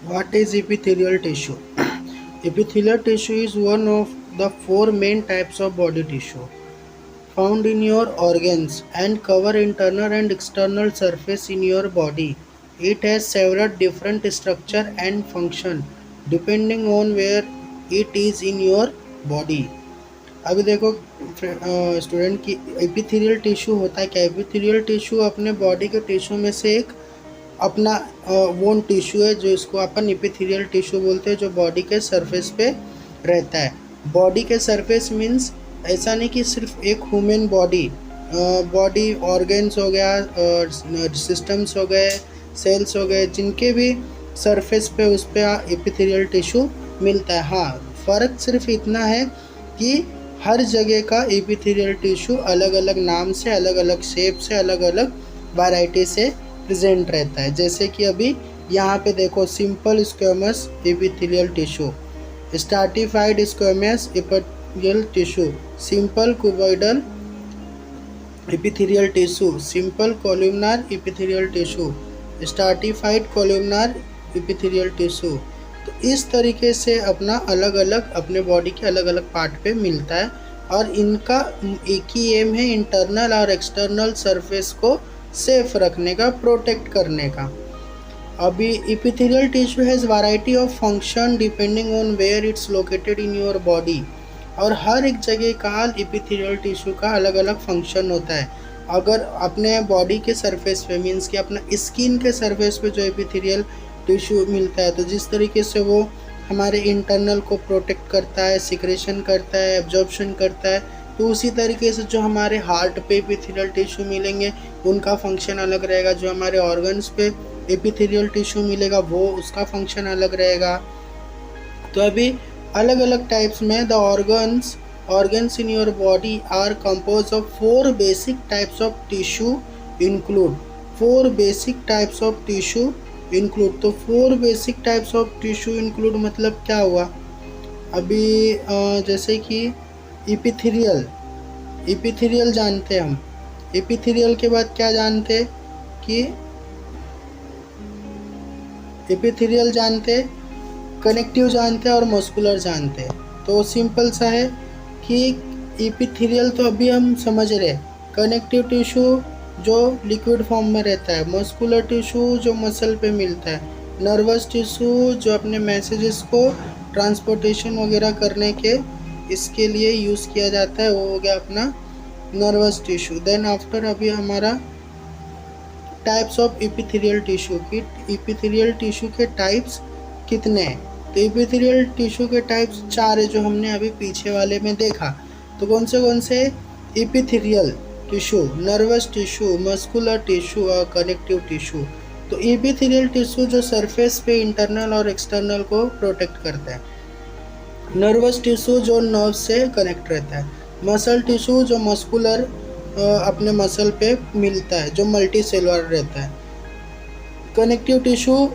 What is epithelial tissue? Epithelial tissue is one of the four main types of body tissue found in your organs and cover internal and external surface in your body. It has several different structure and function depending on where it is in your body. अभी देखो student की epithelial tissue होता है क्या। Epithelial tissue अपने body के tissue में से एक अपना वोन टिश्यू है, जो इसको अपन एपिथेलियल टिश्यू बोलते हैं, जो बॉडी के सरफेस पे रहता है। बॉडी के सरफेस मीन्स ऐसा नहीं कि सिर्फ एक ह्यूमन बॉडी ऑर्गन्स हो गया, सिस्टम्स हो गए, सेल्स हो गए, जिनके भी सरफेस पे उस पर एपिथेलियल टिश्यू मिलता है। हाँ, फ़र्क सिर्फ इतना है कि हर जगह का एपिथेलियल टिश्यू अलग अलग नाम से, अलग अलग शेप से, अलग अलग वैरायटी से प्रेजेंट रहता है। जैसे कि अभी यहाँ पे देखो, simple squamous epithelial tissue, stratified squamous epithelial tissue, simple cuboidal epithelial tissue, simple columnar epithelial tissue, stratified columnar epithelial tissue. तो इस तरीके से अपना अलग अलग अपने बॉडी के अलग अलग पार्ट पे मिलता है, और इनका एक ही एम है, इंटरनल और एक्सटर्नल सरफेस को सेफ रखने का, प्रोटेक्ट करने का। अभी epithelial tissue has variety of function depending on where it's located in your body, और हर एक जगह का एपिथेलियल टिश्यू का अलग अलग फंक्शन होता है। अगर अपने बॉडी के सरफेस पे मीन्स कि अपना स्किन के सरफेस पे जो एपिथेलियल टिश्यू मिलता है, तो जिस तरीके से वो हमारे इंटरनल को प्रोटेक्ट करता है, सिक्रेशन करता है, एब्जॉर्प्शन करता है, तो उसी तरीके से जो हमारे हार्ट पे एपिथेलियल टिश्यू मिलेंगे उनका फंक्शन अलग रहेगा। जो हमारे ऑर्गन्स पे एपिथेलियल टिश्यू मिलेगा वो उसका फंक्शन अलग रहेगा। तो अभी अलग अलग टाइप्स में the organs in your body are composed of four basic types of tissue include, four basic types of tissue include। तो four basic types of tissue include मतलब क्या हुआ। अभी जैसे कि एपिथेलियल जानते हैं हम। एपिथेलियल के बाद क्या जानते हैं कि एपिथेलियल जानते, कनेक्टिव जानते हैं और मस्कुलर जानते हैं। तो सिंपल सा है कि एपिथेलियल तो अभी हम समझ रहे, कनेक्टिव टिश्यू जो लिक्विड फॉर्म में रहता है, मस्कुलर टिश्यू जो मसल पे मिलता है, नर्वस टिश्यू जो अपने मैसेजेस को ट्रांसपोर्टेशन वगैरह करने के इसके लिए यूज़ किया जाता है, वो हो गया अपना नर्वस टिश्यू। देन आफ्टर अभी हमारा टाइप्स ऑफ एपिथेलियल टिश्यू की, एपिथेलियल टिश्यू के टाइप्स कितने हैं। तो एपिथेलियल टिश्यू के टाइप्स 4 है, जो हमने अभी पीछे वाले में देखा। तो कौन से epithelial tissue, nervous tissue, muscular tissue और कनेक्टिव टिश्यू। तो एपिथेलियल टिश्यू जो सरफेस पे इंटरनल और एक्सटर्नल को प्रोटेक्ट करता है, नर्वस टिश्यू जो नर्व से कनेक्ट रहता है, मसल टिश्यू जो मस्कुलर अपने मसल पे मिलता है, जो मल्टी सेलुलर रहता है, कनेक्टिव टिश्यू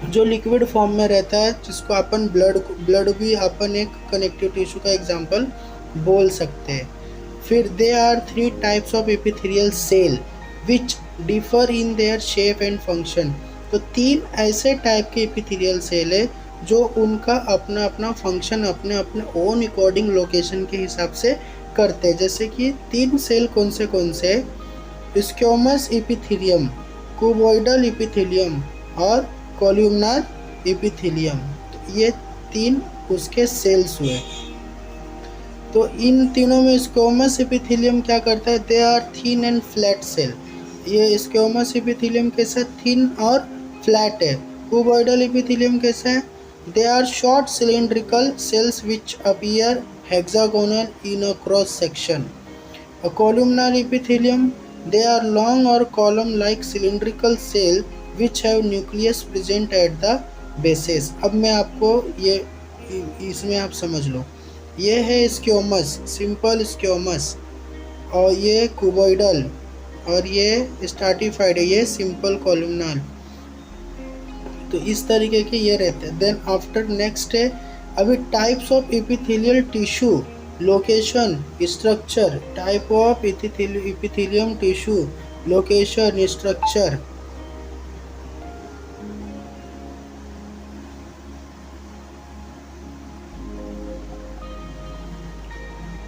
जो लिक्विड फॉर्म में रहता है, जिसको अपन ब्लड भी अपन एक कनेक्टिव टिश्यू का एग्जांपल बोल सकते हैं। फिर they are 3 types of epithelial cell which differ in their shape and function. तो 3 ऐसे टाइप के एपिथेलियल सेल है जो उनका अपना अपना फंक्शन अपने अपने ओन अकॉर्डिंग लोकेशन के हिसाब से करते हैं। जैसे कि 3 सेल कौन से, स्क्वेमस एपिथेलियम, क्यूबॉइडल एपिथेलियम और कोलुमनार एपिथेलियम। तो ये 3 उसके सेल्स हुए। तो इन तीनों में स्क्वेमस एपिथेलियम क्या करता है, they are thin and flat cell. ये स्क्वेमस एपिथेलियम कैसा, थिन और फ्लैट है। क्यूबॉइडल एपिथेलियम कैसा है, they are short cylindrical cells which appear hexagonal in a cross section. Columnar epithelium, they are long और column like cylindrical cell which have nucleus present at the basis. अब मैं आपको ये इसमें आप समझ लो, ये है स्क्वेमस, सिंपल स्क्वेमस, और ये क्यूबॉइडल, और ये स्ट्रैटिफाइड है, ये सिंपल कोलुमनार। तो इस तरीके के ये रहते हैं। देन आफ्टर नेक्स्ट है अभी types of epithelial tissue, location, structure. Type of epithelium tissue, location, structure.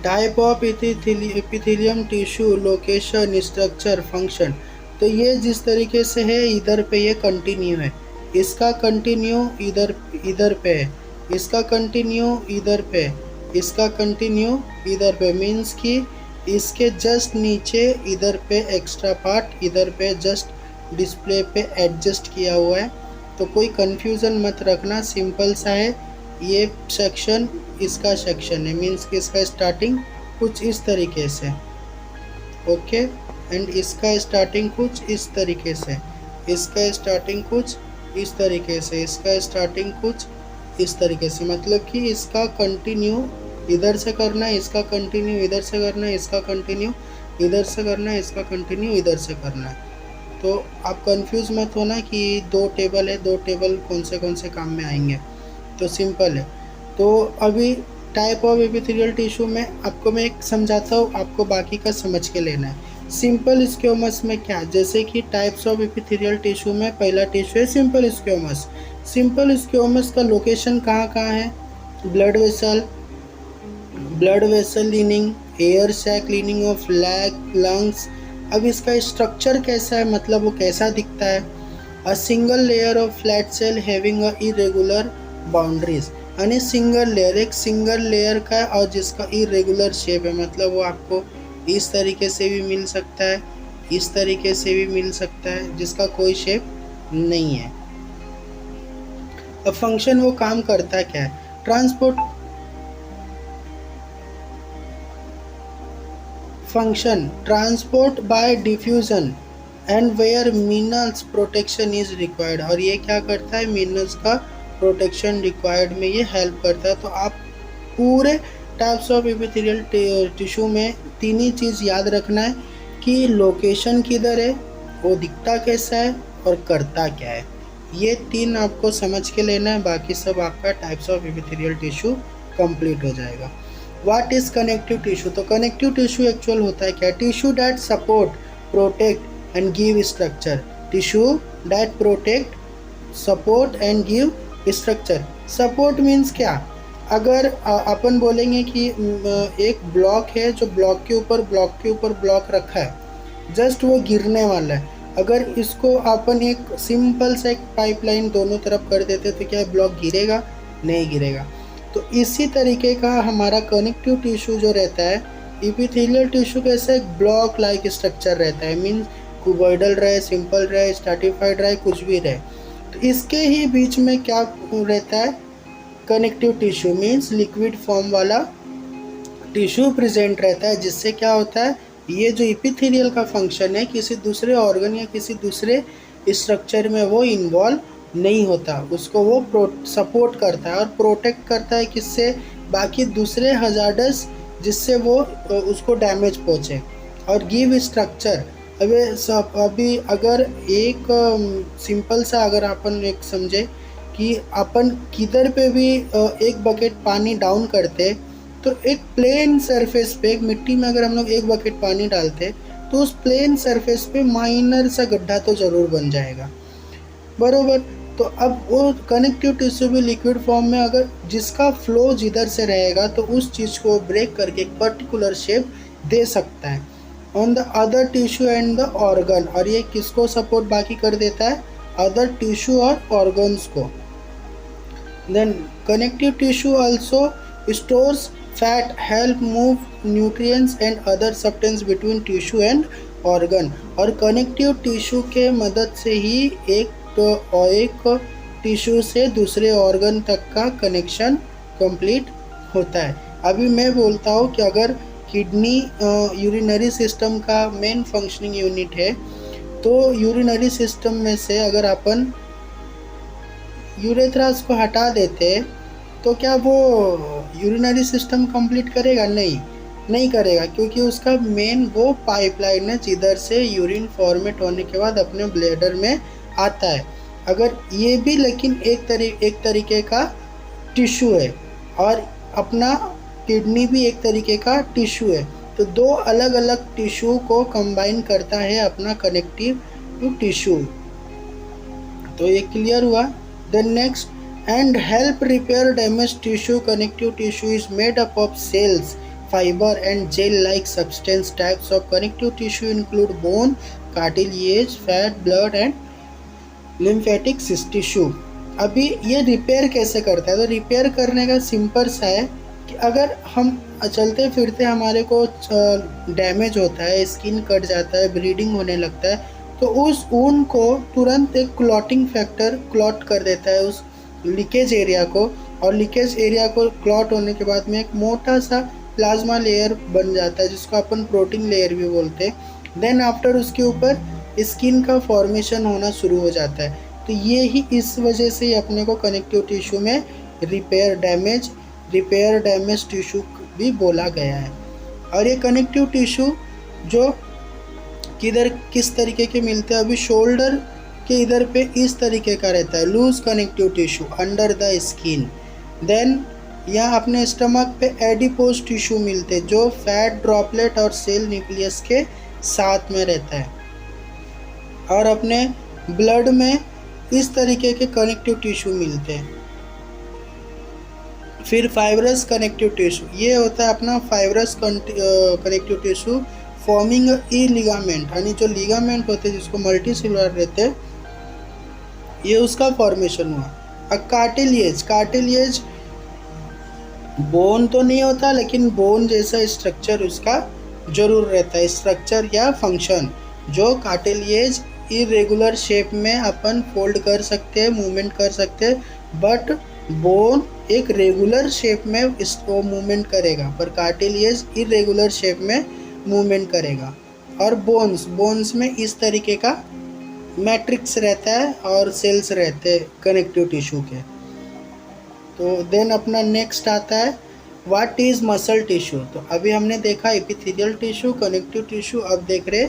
Type of epithelium tissue, location, structure, function. तो ये जिस तरीके से है इधर पे ये कंटिन्यू है, इसका कंटिन्यू इधर इधर पे है, इसका कंटिन्यू इधर पे, इसका कंटिन्यू इधर पे, मीन्स कि इसके जस्ट नीचे इधर पे एक्स्ट्रा पार्ट, इधर पे जस्ट डिस्प्ले पे एडजस्ट किया हुआ है। तो कोई कंफ्यूजन मत रखना, सिंपल सा है। ये सेक्शन इसका सेक्शन है, मीन्स कि इसका स्टार्टिंग कुछ इस तरीके से, ओके, एंड इसका स्टार्टिंग कुछ इस तरीके से, इसका स्टार्टिंग कुछ इस तरीके से, इसका स्टार्टिंग कुछ इस तरीके से। मतलब कि इसका कंटिन्यू इधर से करना है, इसका कंटिन्यू इधर से करना है, इसका कंटिन्यू इधर से करना है, इसका कंटिन्यू इधर से करना है। तो आप कंफ्यूज मत होना कि दो टेबल है, दो टेबल कौन से काम में आएंगे। तो सिंपल है। तो अभी टाइप ऑफ एपिथेलियल टिश्यू में आपको मैं एक समझाता हूँ, आपको बाकी का समझ के लेना है। सिंपल स्क्वेमस में क्या, जैसे कि टाइप्स ऑफ एपिथेलियल टिश्यू में पहला टिश्यू है सिंपल स्क्वेमस। सिंपल स्क्वेमस का लोकेशन कहाँ कहाँ है? Blood vessel lining, air sac lining of lungs. अब इसका स्ट्रक्चर कैसा है, मतलब वो कैसा दिखता है? A single layer of flat cell having a irregular boundaries, यानी सिंगल लेयर, एक सिंगल लेयर का और जिसका इरेगुलर शेप है, मतलब वो आपको इस तरीके से भी मिल सकता है, इस तरीके से भी मिल सकता है, जिसका कोई शेप नहीं है। अब फंक्शन वो काम करता क्या है? Transport function, transport by diffusion and where minerals protection is required. और ये क्या करता है? मिनरल्स का प्रोटेक्शन रिक्वायर्ड में ये हेल्प करता है। तो आप पूरे टाइप्स ऑफ एपिथेलियल टिश्यू में तीन ही चीज़ याद रखना है कि लोकेशन किधर है, वो दिखता कैसा है और करता क्या है। ये तीन आपको समझ के लेना है, बाकी सब आपका types of epithelial tissue complete हो जाएगा। What is connective tissue? तो कनेक्टिव टिश्यू एक्चुअल होता है क्या? Tissue that support, protect and give structure. Tissue that protect, support and give structure. Support means क्या? अगर अपन बोलेंगे कि एक ब्लॉक है, जो ब्लॉक के ऊपर ब्लॉक रखा है, जस्ट वो गिरने वाला है। अगर इसको अपन एक सिंपल सा एक पाइपलाइन दोनों तरफ कर देते तो क्या ब्लॉक गिरेगा? नहीं गिरेगा। तो इसी तरीके का हमारा कनेक्टिव टिश्यू जो रहता है, एपिथेलियल टिश्यू कैसे एक ब्लॉक लाइक स्ट्रक्चर रहता है, मीन्स क्यूबॉइडल रहे, सिंपल रहे, स्ट्रैटिफाइड रहे, कुछ भी रहे। तो इसके ही बीच में क्या रहता है? Connective tissue means liquid form वाला टिश्यू प्रेजेंट रहता है, जिससे क्या होता है? ये जो एपिथेलियल का फंक्शन है, किसी दूसरे ऑर्गन या किसी दूसरे स्ट्रक्चर में वो इन्वॉल्व नहीं होता, उसको वो सपोर्ट करता है और प्रोटेक्ट करता है किससे? बाकी दूसरे हजार्डस जिससे वो उसको डैमेज पहुँचे। और गिव स्ट्रक्चर, अभी अगर एक सिंपल सा अगर अपन एक समझे कि अपन किधर पे भी एक बकेट पानी डाउन करते, तो एक प्लेन सरफेस पे, एक मिट्टी में अगर हम लोग एक बकेट पानी डालते तो उस प्लेन सरफेस पे माइनर सा गड्ढा तो ज़रूर बन जाएगा, बरोबर। तो अब वो कनेक्टिव टिश्यू भी लिक्विड फॉर्म में अगर जिसका फ्लो जिधर से रहेगा तो उस चीज़ को ब्रेक करके एक पर्टिकुलर शेप दे सकता है on the other tissue and the organ. और ये किसको सपोर्ट बाकी कर देता है? अदर टिश्यू और ऑर्गन्स को। Then connective tissue also stores fat, help move nutrients and other substance between tissue and organ. और कनेक्टिव टिश्यू के मदद से ही एक टिश्यू से दूसरे ऑर्गन तक का कनेक्शन कंप्लीट होता है। अभी मैं बोलता हूँ कि अगर किडनी यूरिनरी सिस्टम का मेन फंक्शनिंग यूनिट है, तो यूरिनरी सिस्टम में से अगर अपन यूरेथ्रास को हटा देते तो क्या वो यूरिनरी सिस्टम कंप्लीट करेगा? नहीं करेगा, क्योंकि उसका मेन वो पाइपलाइन है जिधर से यूरिन फॉर्मेट होने के बाद अपने ब्लैडर में आता है। अगर ये भी लेकिन एक तरीके का टिश्यू है और अपना किडनी भी एक तरीके का टिश्यू है, तो दो अलग अलग टिश्यू को कंबाइन करता है अपना कनेक्टिव टिश्यू। तो ये क्लियर हुआ। Then next, and help repair damage tissue. Connective tissue is made up of cells fiber and gel-like substance. Types of connective tissue include bone, cartilage, fat, blood and lymphatic tissue. अभी ये repair कैसे करता है? तो repair करने का simple सा है कि अगर हम चलते फिरते हमारे को डैमेज होता है, स्किन कट जाता है, ब्लीडिंग होने लगता है, तो उस वुंड को तुरंत एक क्लॉटिंग फैक्टर क्लॉट कर देता है उस लीकेज एरिया को, और लीकेज एरिया को क्लॉट होने के बाद में एक मोटा सा प्लाज्मा लेयर बन जाता है जिसको अपन प्रोटीन लेयर भी बोलते हैं। देन आफ्टर उसके ऊपर स्किन का फॉर्मेशन होना शुरू हो जाता है। तो ये ही इस वजह से अपने को कनेक्टिव टिश्यू में रिपेयर डैमेज टिश्यू भी बोला गया है। और ये कनेक्टिव टिश्यू जो किस तरीके के मिलते हैं, अभी शोल्डर के इधर पे इस तरीके का रहता है, loose connective tissue under the skin. Then यहाँ अपने स्टमक पे एडिपोज टिश्यू मिलते हैं जो फैट ड्रॉपलेट और सेल न्यूक्लियस के साथ में रहता है। और अपने ब्लड में इस तरीके के कनेक्टिव टिश्यू मिलते हैं। फिर फाइब्रस कनेक्टिव टिश्यू, ये होता है अपना फाइब्रस कनेक्टिव टिश्यू फॉर्मिंग ई लिगामेंट, यानी जो लिगामेंट होते हैं जिसको मल्टीसेलुलर रहते हैं, ये उसका फॉर्मेशन हुआ। कार्टिलिएज बोन तो नहीं होता लेकिन बोन जैसा स्ट्रक्चर उसका जरूर रहता है, स्ट्रक्चर या फंक्शन। जो कार्टिलिएज इरेगुलर शेप में अपन फोल्ड कर सकते हैं, मूवमेंट कर सकते हैं, बट बोन एक रेगुलर शेप में इसको मूवमेंट करेगा, पर कार्टिलिएज इरेगुलर शेप में मूवमेंट करेगा। और बोन्स में इस तरीके का मैट्रिक्स रहता है और सेल्स रहते हैं कनेक्टिव टिश्यू के। तो देन अपना नेक्स्ट आता है व्हाट इज़ मसल टिश्यू। तो अभी हमने देखा एपिथेलियल टिश्यू, कनेक्टिव टिश्यू, अब देख रहे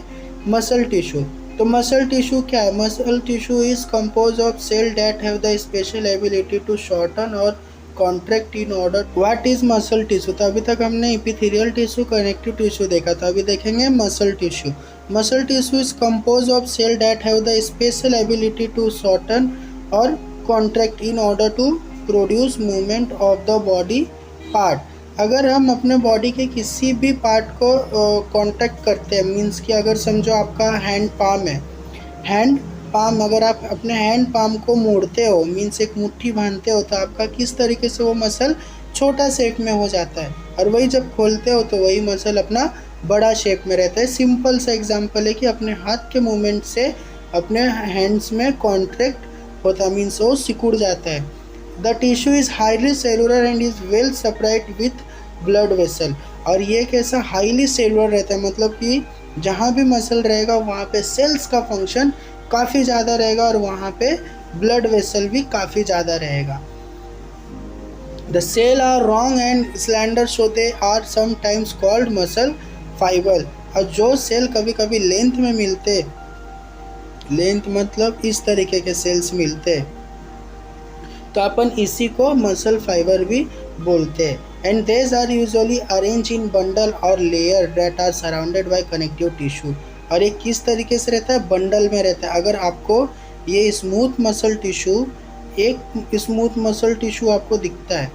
मसल टिश्यू। तो मसल टिश्यू क्या है? Muscle tissue is compose of cell that have the special ability to shorten और contract in order. What is muscle tissue? तो अभी तक हमने एपिथेलियल टिश्यू, कनेक्टिव टिश्यू देखा, तो अभी देखेंगे muscle tissue. Muscle tissue is compose of cell that have the special ability to shorten और contract in order to produce movement of the body part. अगर हम अपने बॉडी के किसी भी पार्ट को कॉन्ट्रैक्ट करते हैं, मीन्स कि अगर समझो आपका हैंड पाम है, हैंड पाम अगर आप अपने हैंड पाम को मोड़ते हो, मीन्स एक मुट्ठी बांधते हो, तो आपका किस तरीके से वो मसल छोटा शेप में हो जाता है, और वही जब खोलते हो तो वही मसल अपना बड़ा शेप में रहता है। सिंपल सा एग्जांपल है कि अपने हाथ के मूवमेंट से अपने हैंड्स में कॉन्ट्रैक्ट होता है, मीन्स वो सिकुड़ जाता है। The tissue is highly cellular and is well separate with blood vessel. और ये कैसा हाईली सेलुलर रहता है, मतलब कि जहाँ भी मसल रहेगा वहाँ पे सेल्स का फंक्शन काफ़ी ज़्यादा रहेगा और वहाँ पे ब्लड वेसल भी काफ़ी ज़्यादा रहेगा। The cell are long and slender so they are sometimes called muscle fibre. और जो सेल कभी कभी लेंथ में मिलते, लेंथ मतलब इस तरीके के सेल्स मिलते, तो अपन इसी को मसल फाइबर भी बोलते हैं। And these are usually arrange in bundle और layer that are surrounded by connective tissue. और ये किस तरीके से रहता है? बंडल में रहता है। अगर आपको ये स्मूथ मसल टिश्यू, एक स्मूथ मसल टिश्यू आपको दिखता है,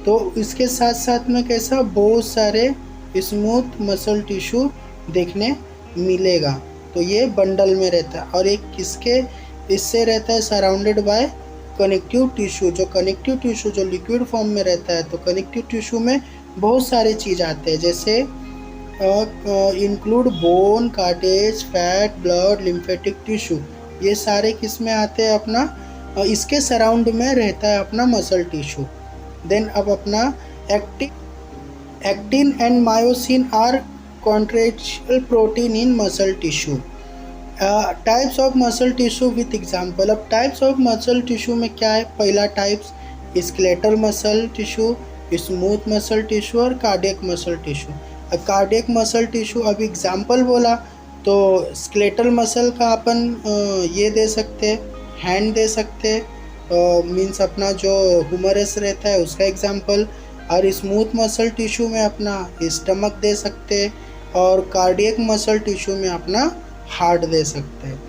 तो इसके साथ साथ में कैसा बहुत सारे स्मूथ मसल टिश्यू देखने मिलेगा, तो ये बंडल में रहता है। और एक किसके इससे रहता है? Surrounded by connective tissue. जो कनेक्टिव टिश्यू जो लिक्विड फॉर्म में रहता है, तो कनेक्टिव टिश्यू में बहुत सारे चीज़ आते हैं, जैसे include bone, cartilage, fat, blood, lymphatic tissue. ये सारे किस में आते हैं? अपना इसके सराउंड में रहता है अपना मसल टिश्यू। देन अब अपना actin and myosin are contractual protein in muscle tissue. Types of muscle tissue with example. अब टाइप्स ऑफ मसल टिश्यू में क्या है? पहला types skeletal muscle tissue, smooth muscle tissue और cardiac muscle tissue. Cardiac muscle tissue अभी example बोला तो skeletal muscle का अपन ये दे सकते हैं, हैंड दे सकते हैं, मीन्स अपना जो ह्यूमरस रहता है उसका एग्जांपल। और स्मूथ मसल टिश्यू में अपना स्टमक दे सकते हैं, और कार्डियक मसल टिश्यू में अपना हार्ट दे सकते हैं।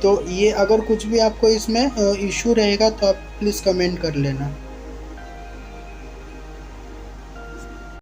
तो ये अगर कुछ भी आपको इसमें इशू रहेगा तो आप प्लीज़ कमेंट कर लेना।